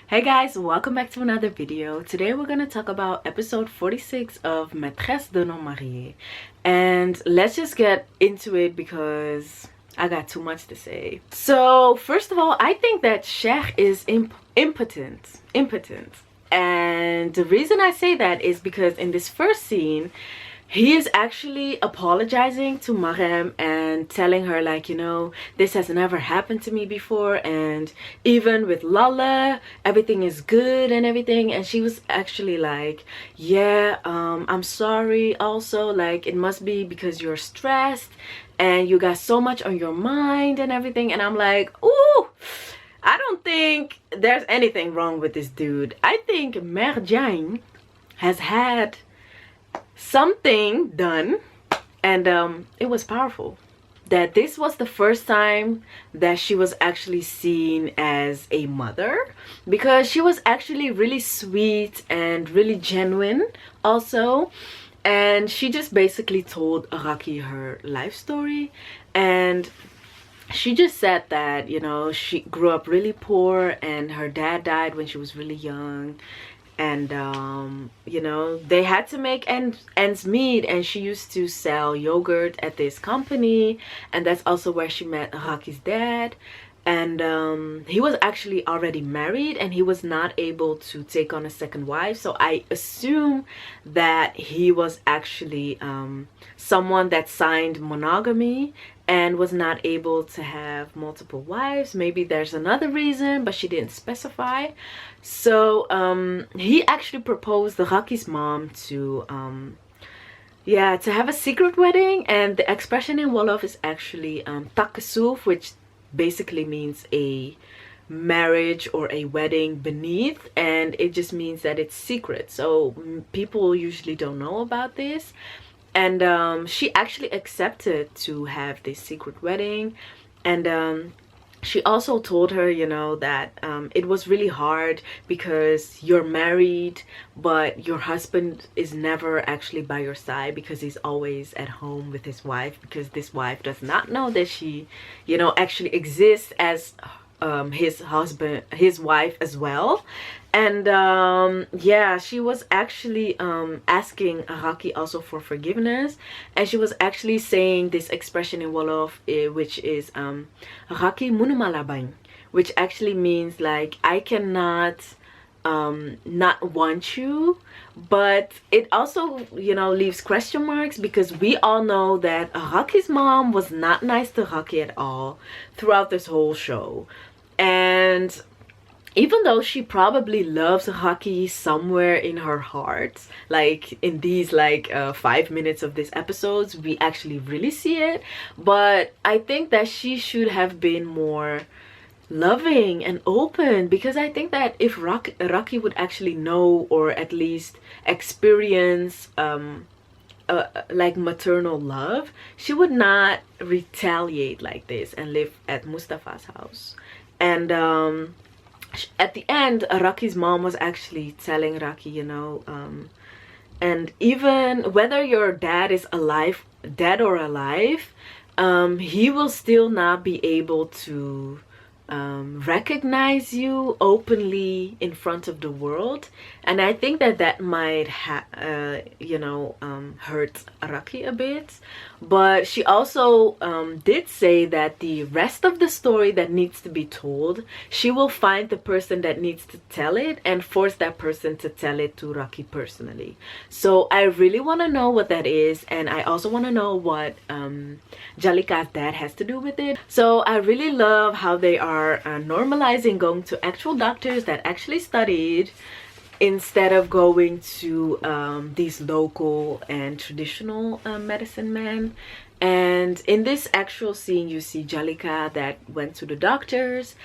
Hey guys, welcome back to another video. Today we're going to talk about episode 46 of Maîtresse and I. And let's just get into it because I got too much to say. So first of all, I think that Cher is impotent. And the reason I say that is because in this first scene, he is actually apologizing to Mariam and telling her, like, you know, this has never happened to me before, and even with Lala, everything is good and everything. And she was actually like, yeah, I'm sorry also, like, it must be because you're stressed and you got so much on your mind and everything. And I'm like, ooh, I don't think there's anything wrong with this dude. I think Marié has had something done, and it was powerful. That this was the first time that she was actually seen as a mother, because she was actually really sweet and really genuine also. And she just basically told Araki her life story, and she just said that, you know, she grew up really poor and her dad died when she was really young, and you know, they had to make ends meet, and she used to sell yogurt at this company, and that's also where she met Raki's dad. And he was actually already married and he was not able to take on a second wife, so I assume that he was actually someone that signed monogamy and was not able to have multiple wives. Maybe there's another reason, but she didn't specify. So he actually proposed Raki's mom to to have a secret wedding, and the expression in Wolof is actually takasuf, which basically means a marriage or a wedding beneath, and it just means that it's secret, so people usually don't know about this. And she actually accepted to have this secret wedding, and she also told her, you know, that it was really hard because you're married but your husband is never actually by your side, because he's always at home with his wife, because this wife does not know that she, you know, actually exists as his wife as well. And yeah, she was actually asking Araki also for forgiveness, and she was actually saying this expression in Wolof, which is Araki munumalabang, which actually means like, I cannot not want you. But it also, you know, leaves question marks, because we all know that Araki's mom was not nice to Araki at all throughout this whole show. And even though she probably loves Araki somewhere in her heart, like in these 5 minutes of this episodes, we actually really see it. But I think that she should have been more loving and open, because I think that if Araki would actually know, or at least experience like maternal love, she would not retaliate like this and live at Mustafa's house. And at the end, Raki's mom was actually telling Raki, you know, and even whether your dad is alive, dead or alive, he will still not be able to recognize you openly in front of the world. And I think that that might you know, hurt Araki a bit. But she also did say that the rest of the story that needs to be told, she will find the person that needs to tell it and force that person to tell it to Raki personally. So I really want to know what that is, and I also want to know what Jalika's dad has to do with it. So I really love how they are normalizing going to actual doctors that actually studied, instead of going to these local and traditional medicine men. And in this actual scene, you see Jalika that went to the doctors,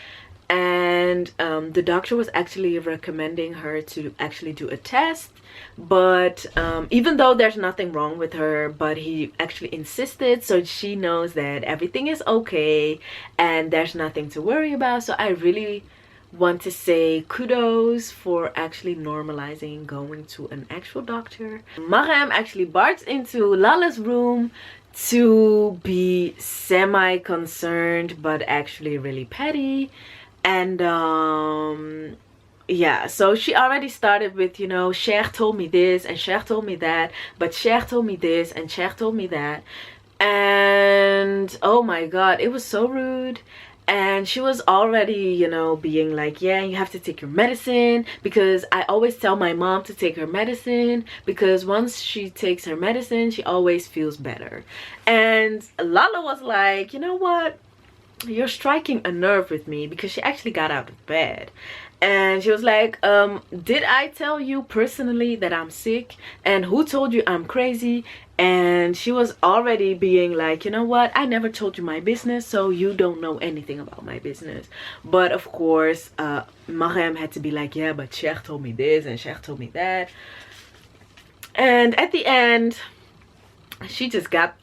and the doctor was actually recommending her to actually do a test. But even though there's nothing wrong with her, but he actually insisted, so she knows that everything is okay and there's nothing to worry about. So I really want to say kudos for actually normalizing going to an actual doctor. Mariam actually barged into Lala's room to be semi-concerned but actually really petty. And yeah, so she already started with, you know, Cher told me this and Cher told me that, but Cher told me this and Cher told me that. And oh my god, it was so rude. And she was already, you know, being like, yeah, you have to take your medicine, because I always tell my mom to take her medicine, because once she takes her medicine, she always feels better. And Lala was like, you know what, you're striking a nerve with me, because she actually got out of bed. And she was like, did I tell you personally that I'm sick? And who told you I'm crazy? And she was already being like, you know what, I never told you my business, so you don't know anything about my business. But of course, Mariam had to be like, yeah, but Sheikh told me this and Sheikh told me that. And at the end, she just got,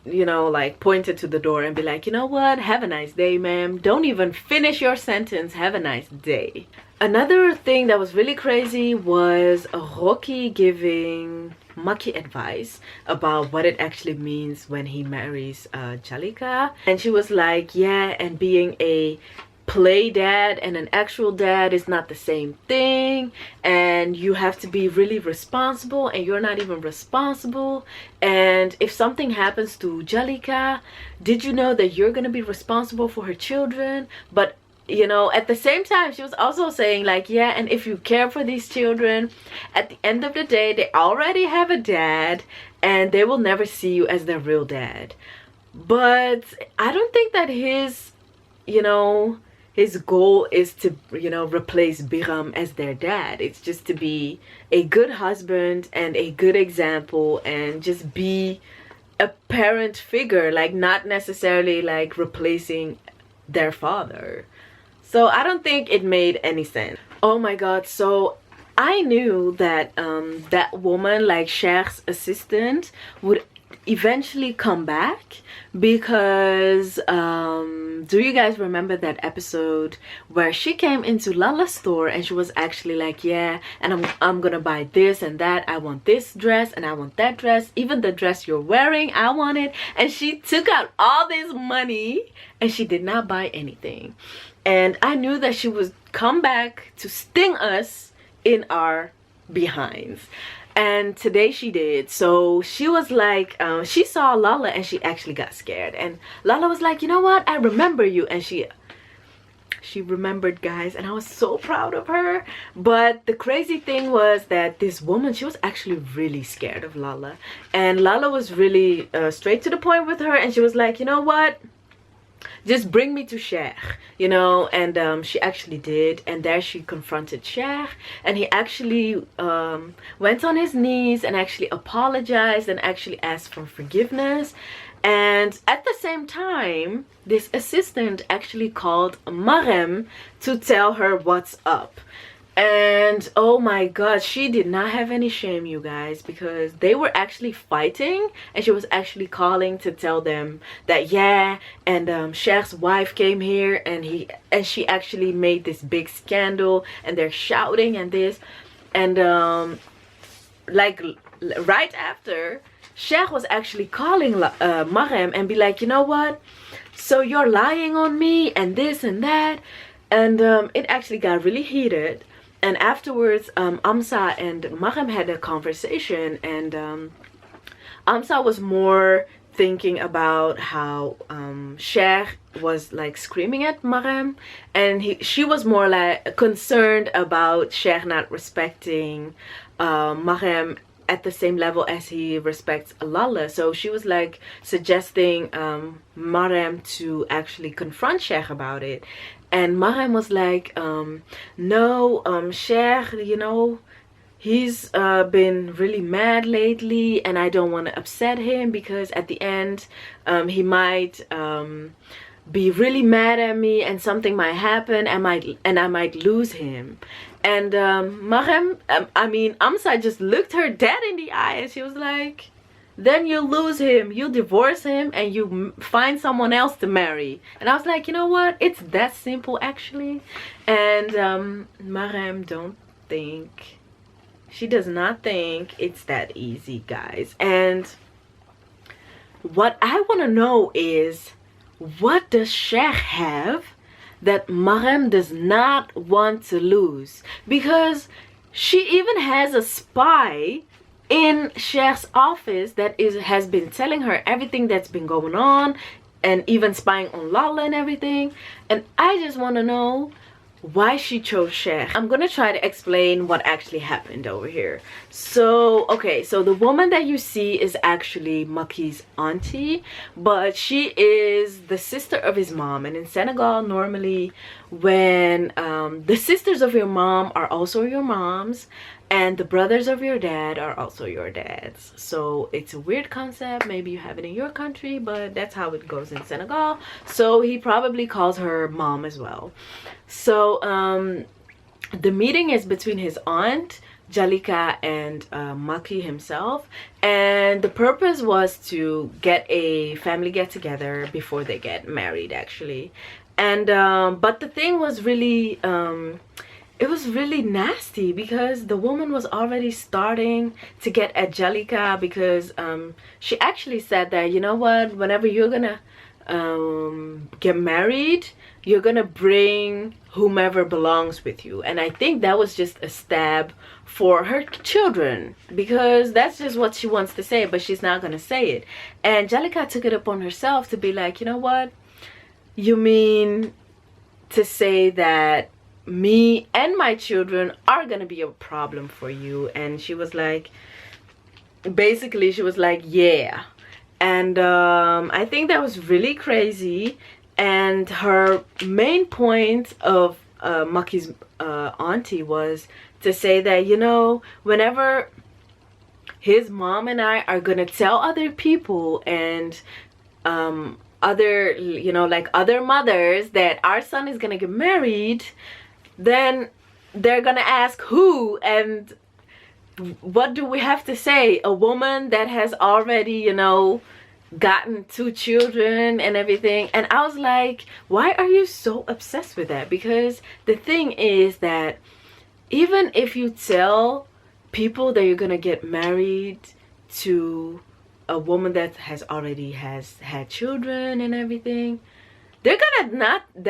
you know, like pointed to the door and be like, you know what, have a nice day, ma'am. Don't even finish your sentence, have a nice day. Another thing that was really crazy was Rocky giving Maki advice about what it actually means when he marries Jalika. And she was like, yeah, and being a play dad and an actual dad is not the same thing, and you have to be really responsible, and you're not even responsible. And if something happens to Jalika, did you know that you're gonna be responsible for her children? But you know, at the same time, she was also saying like, yeah, and if you care for these children, at the end of the day, they already have a dad and they will never see you as their real dad. But I don't think that his, you know, his goal is to, you know, replace Biram as their dad. It's just to be a good husband and a good example, and just be a parent figure, like not necessarily like replacing their father. So I don't think it made any sense. Oh my god, so I knew that that woman, like Cher's assistant, would eventually come back, because do you guys remember that episode where she came into Lala's store and she was actually like, yeah, and I'm gonna buy this and that, I want this dress and I want that dress, even the dress you're wearing I want it. And she took out all this money and she did not buy anything. And I knew that she would come back to sting us in our behinds. And today she did. So she was like, she saw Lala and she actually got scared. And Lala was like, you know what, I remember you. And she remembered, guys, and I was so proud of her. But the crazy thing was that this woman, she was actually really scared of Lala. And Lala was really straight to the point with her, and she was like, you know what, just bring me to Cher, you know. And she actually did, and there she confronted Cher, and he actually went on his knees and actually apologized and actually asked for forgiveness. And at the same time, this assistant actually called Marem to tell her what's up. And oh my god, she did not have any shame, you guys, because they were actually fighting, and she was actually calling to tell them that, yeah, and Cher's wife came here, and she actually made this big scandal, and they're shouting and this. And like right after, Cher was actually calling Marem and be like, you know what, so you're lying on me and this and that. And it actually got really heated. And afterwards, Amsa and Marem had a conversation, and Amsa was more thinking about how Cher was like screaming at Marem, and she was more like concerned about Cher not respecting Marem at the same level as he respects Lala. So she was like suggesting Marem to actually confront Cher about it. And Marem was like, no, Cher, you know, he's been really mad lately, and I don't want to upset him, because at the end he might be really mad at me, and something might happen, and I might lose him. And Marem, Amsa just looked her dead in the eye, and she was like, then you lose him, you divorce him, and you find someone else to marry. And I was like, you know what, it's that simple actually. And Marem she does not think it's that easy, guys. And what I want to know is, what does Cher have that Marem does not want to lose, because she even has a spy in Cher's office that has been telling her everything that's been going on, and even spying on Lala and everything. And I just want to know why she chose Cher. I'm gonna try to explain what actually happened over here. So okay, so the woman that you see is actually Maki's auntie, but she is the sister of his mom. And in Senegal, normally when the sisters of your mom are also your moms, and the brothers of your dad are also your dads. So it's a weird concept. Maybe you have it in your country, but that's how it goes in Senegal. So he probably calls her mom as well. So the meeting is between his aunt Jalika and Maki himself, and the purpose was to get a family get together before they get married, actually. And but the thing was really it was really nasty, because the woman was already starting to get at Jalika, because she actually said that, you know what, whenever you're gonna get married, you're gonna bring whomever belongs with you. And I think that was just a stab for her children, because that's just what she wants to say, but she's not gonna say it. And Jalika took it upon herself to be like, you know what, you mean to say that me and my children are gonna be a problem for you? And she was like, basically she was like, yeah. And I think that was really crazy. And her main point of Maki's auntie was to say that, you know, whenever his mom and I are gonna tell other people and other, you know, like other mothers, that our son is gonna get married, then they're gonna ask who, and what do we have to say? A woman that has already, you know, gotten 2 children and everything. And I was like, why are you so obsessed with that? Because the thing is that even if you tell people that you're gonna get married to a woman that has already had children and everything, they're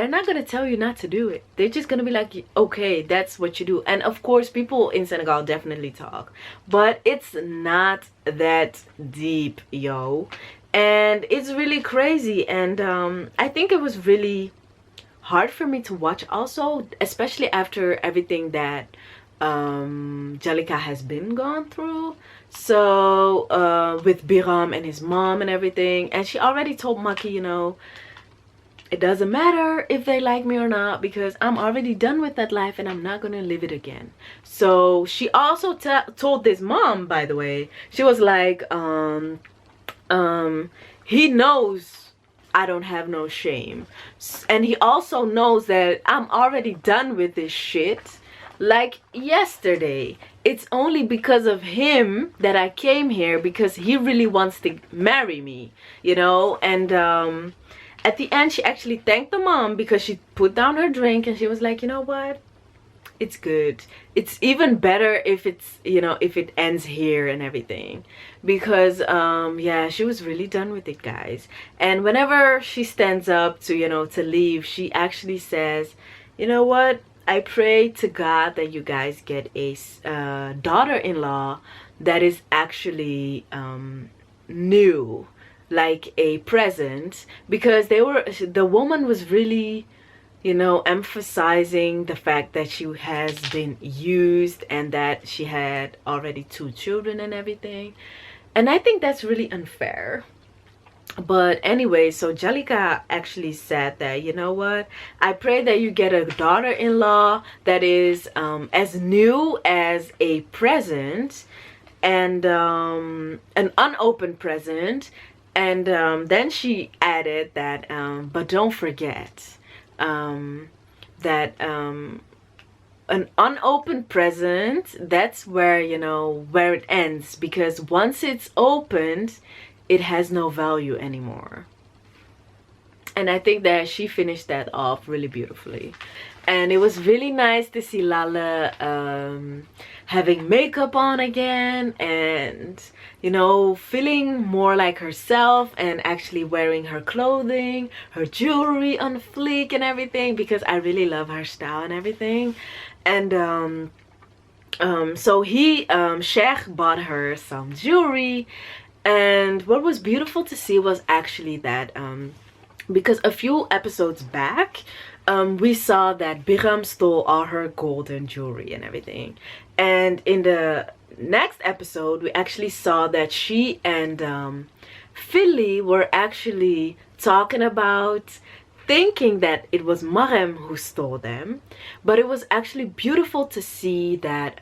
not gonna tell you not to do it. They're just gonna be like, okay, that's what you do. And of course, people in Senegal definitely talk, but it's not that deep, yo. And it's really crazy. And I think it was really hard for me to watch also, especially after everything that Jalika has been gone through. So with Biram and his mom and everything, and she already told Maki, you know, it doesn't matter if they like me or not, because I'm already done with that life and I'm not gonna live it again. So she also told this mom, by the way, she was like, he knows I don't have no shame, and he also knows that I'm already done with this shit like yesterday. It's only because of him that I came here, because he really wants to marry me, you know. And at the end, she actually thanked the mom, because she put down her drink and she was like, you know what, it's good. It's even better if it's, you know, if it ends here and everything, because yeah, she was really done with it, guys. And whenever she stands up to, you know, to leave, she actually says, you know what, I pray to God that you guys get a daughter-in-law that is actually new, like a present, because the woman was really, you know, emphasizing the fact that she has been used and that she had already 2 children and everything. And I think that's really unfair. But anyway, so Jalika actually said that, you know what, I pray that you get a daughter-in-law that is as new as a present, and an unopened present. And then she added that, but don't forget that an unopened present, that's where, you know, where it ends, because once it's opened, it has no value anymore. And I think that she finished that off really beautifully. And it was really nice to see Lala having makeup on again, and you know, feeling more like herself, and actually wearing her clothing, her jewelry on fleek and everything, because I really love her style and everything. And so Sheikh bought her some jewelry, and what was beautiful to see was actually that because a few episodes back we saw that Biram stole all her golden jewelry and everything, and in the next episode we actually saw that she and Philly were actually talking about thinking that it was Marem who stole them. But it was actually beautiful to see that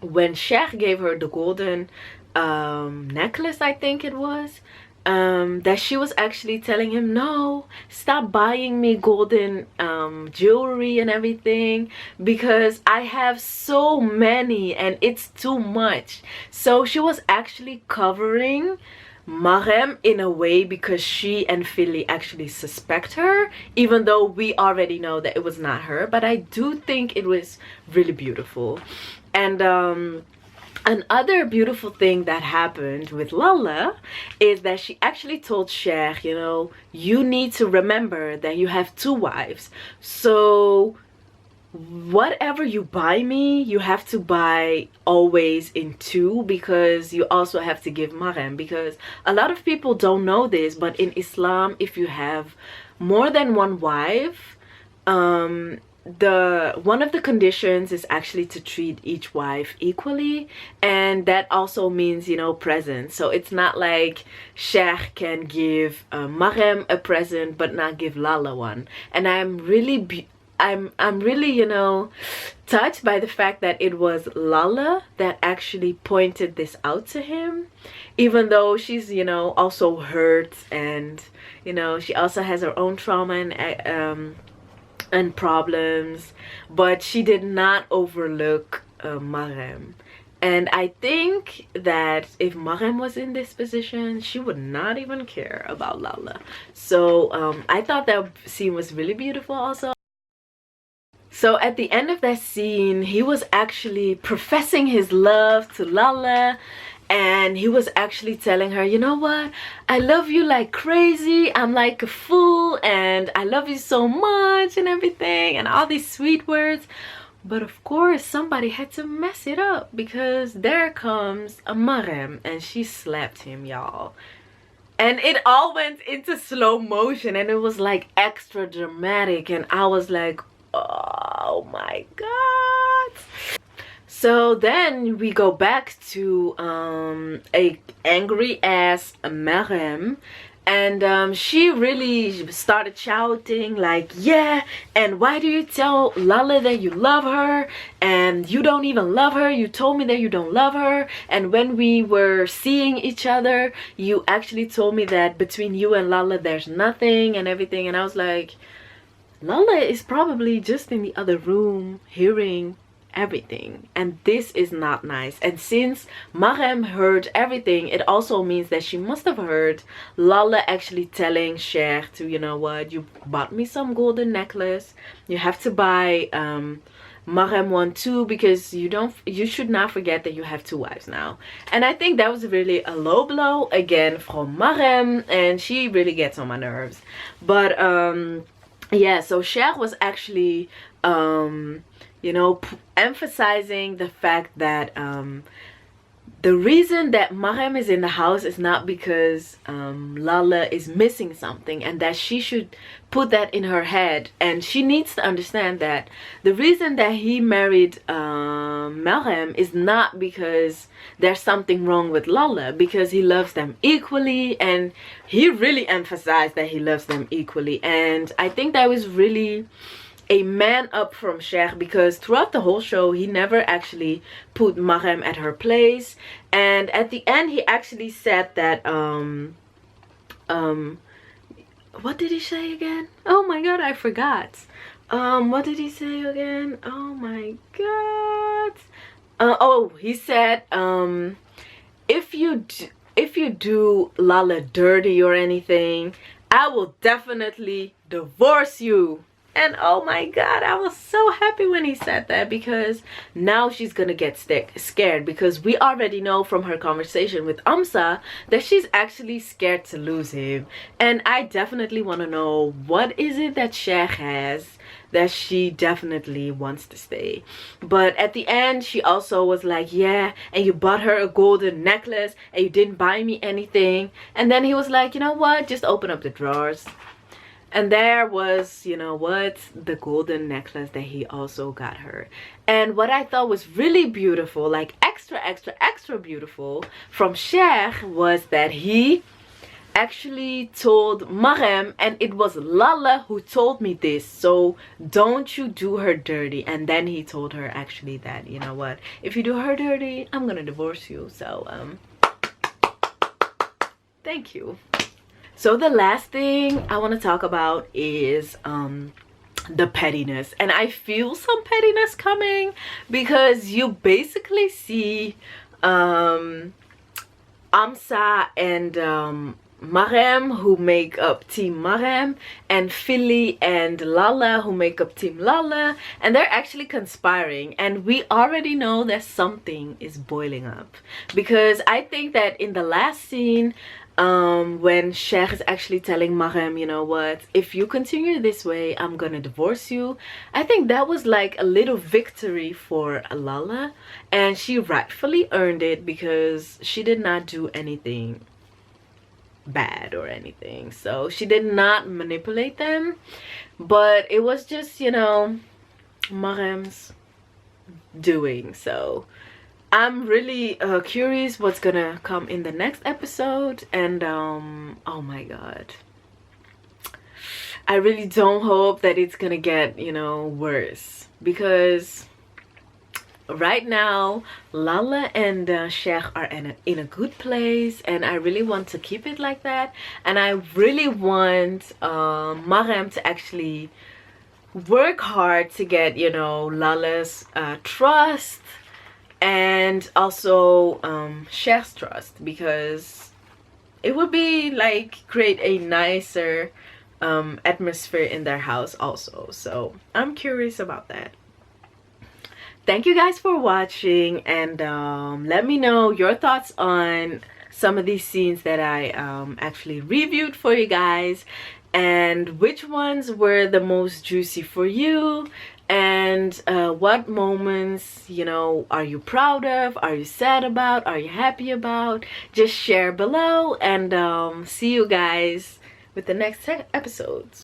when Sheikh gave her the golden necklace, I think it was, that she was actually telling him, no, stop buying me golden jewelry and everything, because I have so many and it's too much. So she was actually covering Marem in a way, because she and Philly actually suspect her, even though we already know that it was not her. But I do think it was really beautiful. And another beautiful thing that happened with Lala is that she actually told Sheikh, you know, you need to remember that you have two wives, so whatever you buy me, you have to buy always in two, because you also have to give Marem. Because a lot of people don't know this, but in Islam, if you have more than one wife, one of the conditions is actually to treat each wife equally, and that also means, you know, presents. So it's not like Sheikh can give Marem a present but not give Lala one. And I'm really you know, touched by the fact that it was Lala that actually pointed this out to him, even though she's, you know, also hurt, and you know, she also has her own trauma and problems, but she did not overlook Marem. And I think that if Marem was in this position, she would not even care about Lala. So I thought that scene was really beautiful also. So at the end of that scene, he was actually professing his love to Lala, and he was actually telling her, you know what, I love you like crazy, I'm like a fool, and I love you so much and everything, and all these sweet words. But of course somebody had to mess it up, because there comes a Marem and she slapped him, y'all. And it all went into slow motion, and it was like extra dramatic, and I was like, oh my god. So then we go back to a angry ass Marem, and she really started shouting like, yeah, and why do you tell Lala that you love her, and you don't even love her, you told me that you don't love her, and when we were seeing each other you actually told me that between you and Lala there's nothing and everything. And I was like, Lala is probably just in the other room hearing everything, and this is not nice. And since Marem heard everything, it also means that she must have heard Lala actually telling Sheikh to, you know what, you bought me some golden necklace, you have to buy Marem one too, because you should not forget that you have two wives now. And I think that was really a low blow again from Marem, and she really gets on my nerves. But yeah, so Sheikh was actually you know, emphasizing the fact that the reason that Marem is in the house is not because Lala is missing something, and that she should put that in her head. And she needs to understand that the reason that he married Marem is not because there's something wrong with Lala, because he loves them equally, and he really emphasized that he loves them equally. And I think that was really a man up from Sheikh, because throughout the whole show he never actually put Marem at her place. And at the end he actually said that what did he say again? Oh my god, I forgot. What did he say again? Oh my god. Oh, he said if you do Lala dirty or anything, I will definitely divorce you. And oh my god, I was so happy when he said that, because now she's gonna get scared, because we already know from her conversation with Amsa that she's actually scared to lose him. And I definitely want to know, what is it that Sheikh has that she definitely wants to stay? But at the end, she also was like, yeah, and you bought her a golden necklace and you didn't buy me anything. And then he was like, you know what, just open up the drawers. And there was, you know what, the golden necklace that he also got her. And what I thought was really beautiful, like extra beautiful from Sheikh, was that he actually told Marem, and it was Lala who told me this, so don't you do her dirty. And then he told her actually that, you know what, if you do her dirty, I'm gonna divorce you. So thank you. So the last thing I want to talk about is the pettiness. And I feel some pettiness coming, because you basically see Amsa and Marem, who make up Team Marem, and Philly and Lala, who make up Team Lala, and they're actually conspiring. And we already know that something is boiling up, because I think that in the last scene, when Sheikh is actually telling Marem, you know what, if you continue this way, I'm gonna divorce you, I think that was like a little victory for Lala, and she rightfully earned it, because she did not do anything bad or anything. So she did not manipulate them, but it was just, you know, Marem's doing. So I'm really curious what's gonna come in the next episode. And oh my god, I really don't hope that it's gonna get, you know, worse, because right now Lala and Sheikh are in a good place, and I really want to keep it like that. And I really want Marem to actually work hard to get, you know, Lala's trust, and also Sheikh's trust, because it would be like create a nicer atmosphere in their house also. So I'm curious about that. Thank you guys for watching, and let me know your thoughts on some of these scenes that I actually reviewed for you guys, and which ones were the most juicy for you, and what moments, you know, are you proud of, are you sad about, are you happy about? Just share below, and see you guys with the next episodes.